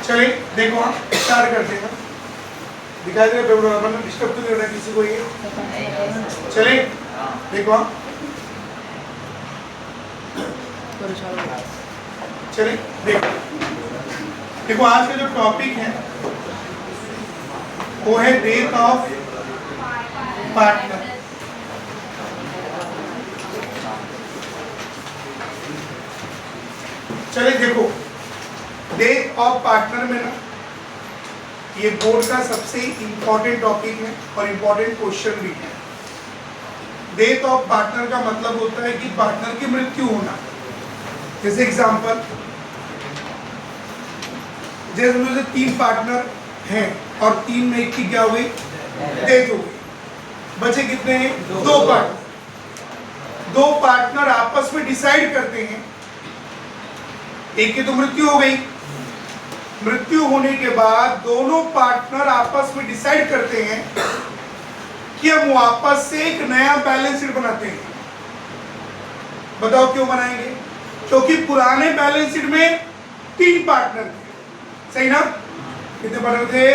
चलिए देखो हम स्टार्ट करते हैं। दिखाई दे रहा है, डिस्टर्ब तो नहीं हो रहा किसी को ये। चलिए देखो हम चलिए देखो आज का जो टॉपिक है वो है डेथ ऑफ पार्टनर। चलिए देखो डेथ ऑफ पार्टनर में ना ये बोर्ड का सबसे इंपॉर्टेंट टॉपिक है और इंपॉर्टेंट क्वेश्चन भी है। डेथ ऑफ पार्टनर का मतलब होता है कि पार्टनर की मृत्यु होना। जैसे एग्जांपल, जैसे 3 पार्टनर हैं और 3 में एक की क्या हुई, डेथ हो गई, बचे कितने हैं, 2 पार्टनर। 2 पार्टनर आपस में डिसाइड करते हैं, एक की तो मृत्यु हो गई, मृत्यु होने के बाद दोनों पार्टनर आपस में डिसाइड करते हैं कि हम वापस से एक नया बैलेंस शीट बनाते हैं। बताओ क्यों बनाएंगे? क्योंकि पुराने बैलेंस शीट में 3 पार्टनर थे, सही ना? कितने पार्टनर थे?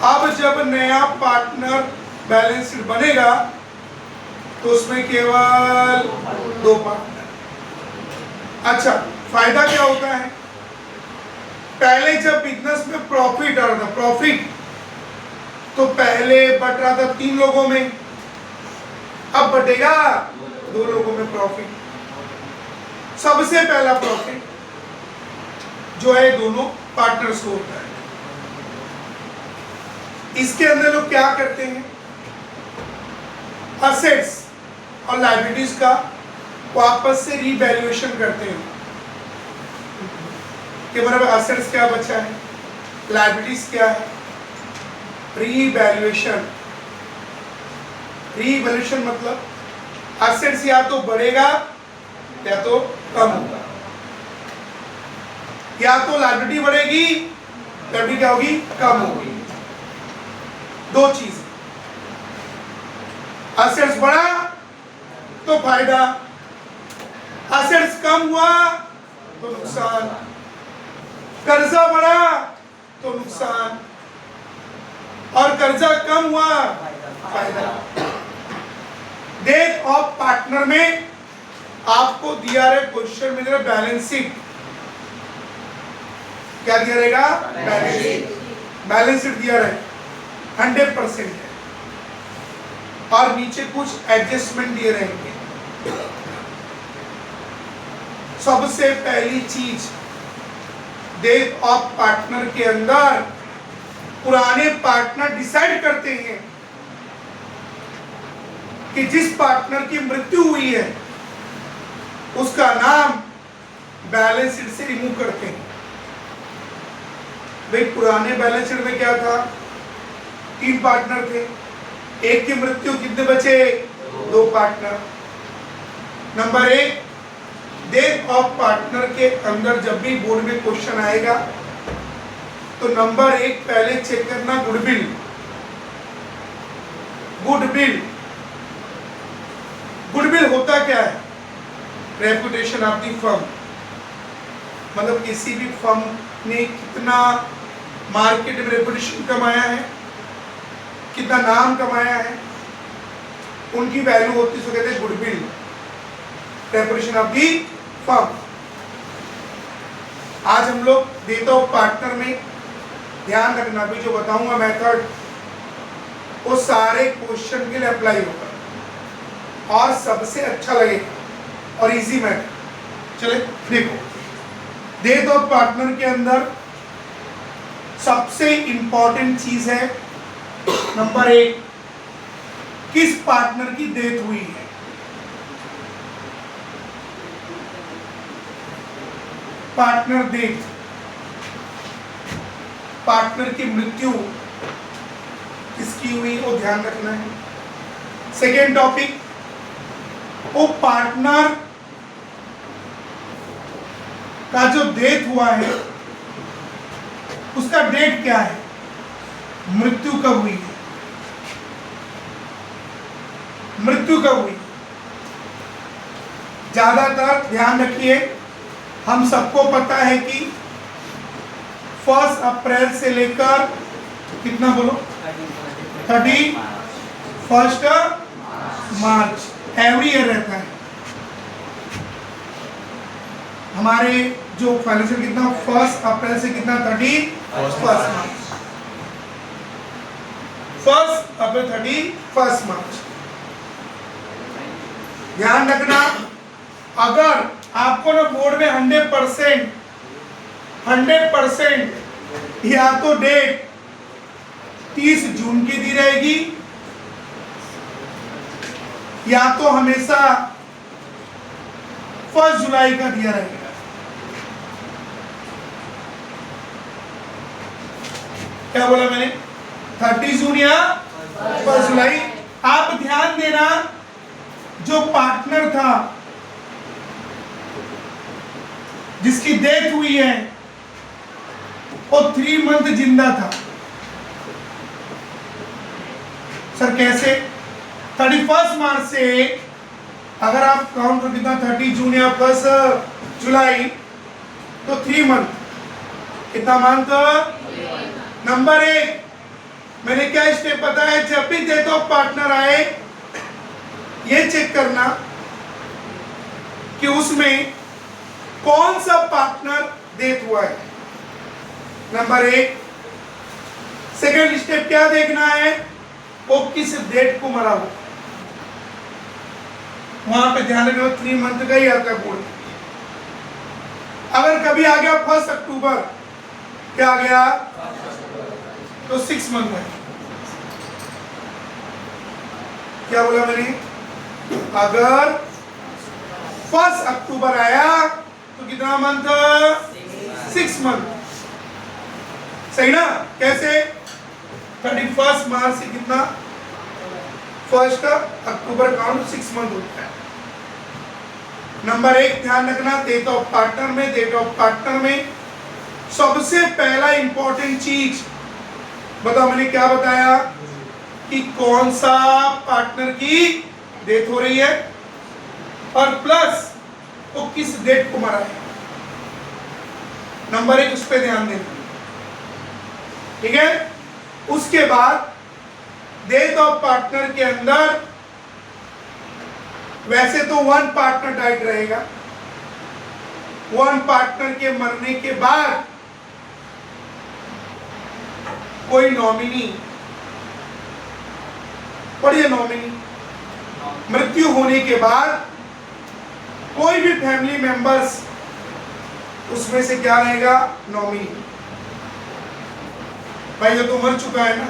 अब जब नया पार्टनर बैलेंस शीट बनेगा तो उसमें केवल 2 पार्टनर। अच्छा, फायदा क्या होता है? पहले जब बिजनेस में प्रॉफिट आ रहा था, प्रॉफिट तो पहले बट रहा था 3 लोगों में, अब बटेगा 2 लोगों में प्रॉफिट। सबसे पहला प्रॉफिट जो है दोनों पार्टनर्स को होता है। इसके अंदर लोग क्या करते हैं, असेट्स और लायबिलिटीज का वापस से रीवैल्यूएशन करते हैं कि बराबर असेट्स क्या बचा है, लायबिलिटीज क्या है, रीवैल्यूएशन। रीवैल्यूएशन मतलब असेट्स या तो बढ़ेगा या तो कम होगा, या तो लायबिलिटी बढ़ेगी, लायबिलिटी क्या होगी, कम होगी। 2 चीज, असेट्स बढ़ा तो फायदा, असेट्स कम हुआ तो नुकसान, कर्जा बढ़ा तो नुकसान और कर्जा कम हुआ फायदा। डेथ ऑफ पार्टनर में आपको दिया रहे क्वेश्चन में बैलेंस शीट, क्या दिया रहेगा, बैलेंस शीट। बैलेंस शीट दिया रहे 100% है और नीचे कुछ एडजस्टमेंट दिए रहेंगे। सबसे पहली चीज, डेथ ऑफ पार्टनर के अंदर पुराने पार्टनर डिसाइड करते हैं कि जिस पार्टनर की मृत्यु हुई है उसका नाम बैलेंस शीट से रिमूव करते हैं। भाई पुराने बैलेंस शीट में क्या था, 3 पार्टनर थे, एक की मृत्यु, कितने बचे, 2 partner. Number 1, death of partner के अंदर जब भी बोर्ड में क्वेश्चन आएगा तो नंबर 1 पहले चेक करना गुडविल। गुडविल, गुडविल होता क्या है, रेपुटेशन ऑफ द फर्म। मतलब किसी भी फर्म ने कितना मार्केट में रेपुटेशन कमाया है, कितना नाम कमाया है, उनकी वैल्यू होती है, उसको कहते हैं goodwill, reputation of the firm. आज हम लोग डेथ ऑफ पार्टनर में ध्यान रखना, भी जो बताऊंगा मेथड वो सारे क्वेश्चन के लिए अप्लाई होगा और सबसे अच्छा लगेगा और इजी मेथड। चले देखो, डेथ ऑफ पार्टनर के अंदर सबसे इंपॉर्टेंट चीज है नंबर 1, किस पार्टनर की डेथ हुई है। पार्टनर डेथ, पार्टनर की मृत्यु किसकी हुई वो ध्यान रखना है। सेकेंड टॉपिक, वो पार्टनर का जो डेथ हुआ है उसका डेट क्या है, मृत्यु कब हुई है। मृत्यु कब हुई? ज्यादातर ध्यान रखिए, हम सबको पता है कि 1 अप्रैल से लेकर कितना बोलो 31 मार्च एवरी ईयर रहता है हमारे जो फाइनेंशियल कितना 1 अप्रैल से कितना 31 मार्च 1 अप्रैल 31 मार्च। ध्यान रखना, अगर आपको ना बोर्ड में 100% या तो डेट 30 जून की दी रहेगी या तो हमेशा 1 जुलाई का दिया रहेगा। क्या बोला मैंने? 30 जून या 1 जुलाई। आप ध्यान देना, जो पार्टनर था जिसकी डेथ हुई है वो 3 मंथ जिंदा था। सर कैसे? 31 मार्च से अगर आप काउंट कर कितना 30 जून या 1 जुलाई तो 3 मंथ, कितना मंथ? नंबर 1, मैंने क्या स्टेप बताया? जब भी डेथ ऑफ पार्टनर आए ये चेक करना कि उसमें कौन सा पार्टनर डेथ हुआ है, नंबर 1। सेकंड स्टेप क्या देखना है? वो किस डेट को मरा हुआ। वहां पे ध्यान रखना 3 मंथ का ही आता है बोर्ड। अगर कभी आ गया 1 अक्टूबर, क्या आ गया तो 6 मंथ है। क्या बोला मैंने? अगर 1 अक्टूबर आया तो कितना मंथ? 6 मंथ। सही ना? कैसे? 31 मार्च से कितना 1 अक्टूबर काउंट 6 मंथ होता है। नंबर 1 ध्यान रखना, डेट ऑफ पार्टनर में सबसे पहला इंपॉर्टेंट चीज बताओ, मैंने क्या बताया कि कौन सा पार्टनर की डेथ हो रही है और प्लस वो किस डेट को मरा है। नंबर 1 उस पर ध्यान देना, ठीक है। उसके बाद डेथ ऑफ पार्टनर के अंदर वैसे तो 1 पार्टनर डाइड रहेगा, 1 पार्टनर के मरने के बाद कोई नॉमिनी, पढ़िए नॉमिनी, मृत्यु होने के बाद कोई भी फैमिली मेंबर्स उसमें से क्या रहेगा? नॉमिनी। भाई ये तो मर चुका है ना,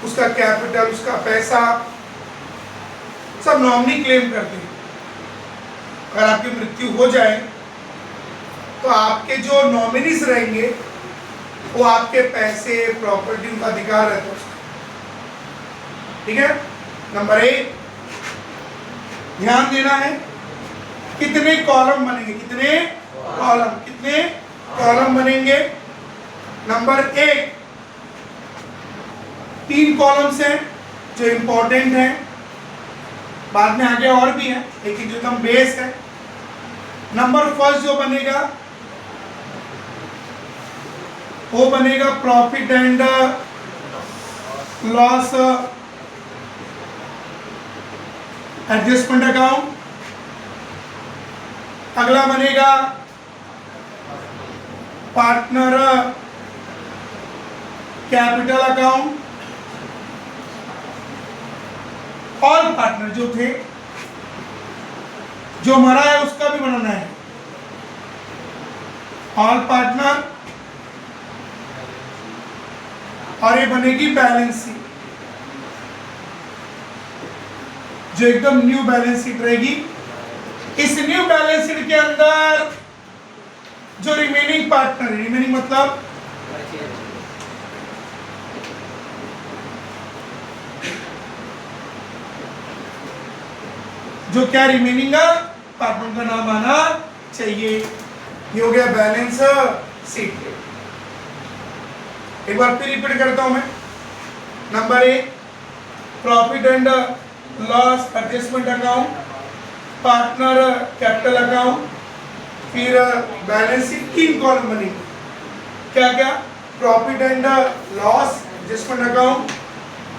उसका कैपिटल, उसका पैसा सब नॉमिनी क्लेम करते हैं। अगर आपकी मृत्यु हो जाए तो आपके जो नॉमिनीज रहेंगे वो आपके पैसे, प्रॉपर्टी का अधिकार रहता है उसका, ठीक है। नंबर 1 ध्यान देना है, कितने कॉलम बनेंगे, कितने कॉलम बनेंगे। नंबर 1 3 कॉलम्स हैं जो इंपॉर्टेंट हैं, बाद में आगे और भी है, लेकिन जो एकदम बेस है। नंबर 1 जो बनेगा वो बनेगा profit and loss adjustment account. अगला बनेगा partner capital account. All partner जो थे, जो मरा है उसका भी बनाना है, ऑल पार्टनर। और ये बनेगी बैलेंस शीट, जो एकदम न्यू बैलेंस शीट रहेगी। इस न्यू बैलेंस शीट के अंदर जो रिमेनिंग पार्टनर, रिमेनिंग मतलब जो क्या रिमेनिंग पार्टनर का नाम आना चाहिए। ये हो गया बैलेंस शीट। एक बार फिर रिपीट करता हूं मैं। Number 1 profit and loss adjustment account, partner capital account, फिर बैलेंस शीट 3 कॉलम बनेंगे। क्या क्या? Profit and loss adjustment account,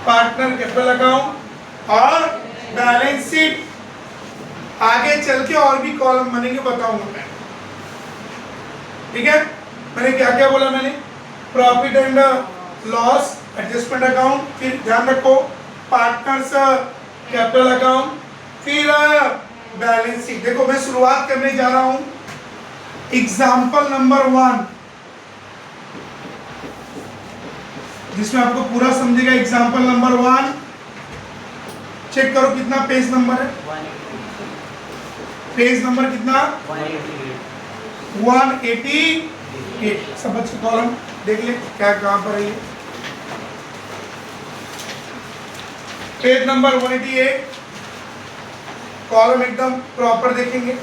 partner capital account और बैलेंस शीट। आगे चल के और भी कॉलम बनेंगे, बताऊंगा मैं। ठीक है, मैंने क्या क्या बोला? मैंने profit and loss adjustment account, फिर ध्यान रखो पार्टनर्स कैपिटल अकाउंट, फिर बैलेंस शीट। देखो मैं शुरुआत करने जा रहा हूं एग्जाम्पल नंबर 1, जिसमें आपको पूरा समझेगा। एग्जाम्पल नंबर 1 चेक करो कितना पेज नंबर है। पेज नंबर कितना? 188। सब बच्चे कॉलम देख ले क्या कहां पर है ये। पेज नंबर 188, कॉलम एकदम प्रॉपर देखेंगे।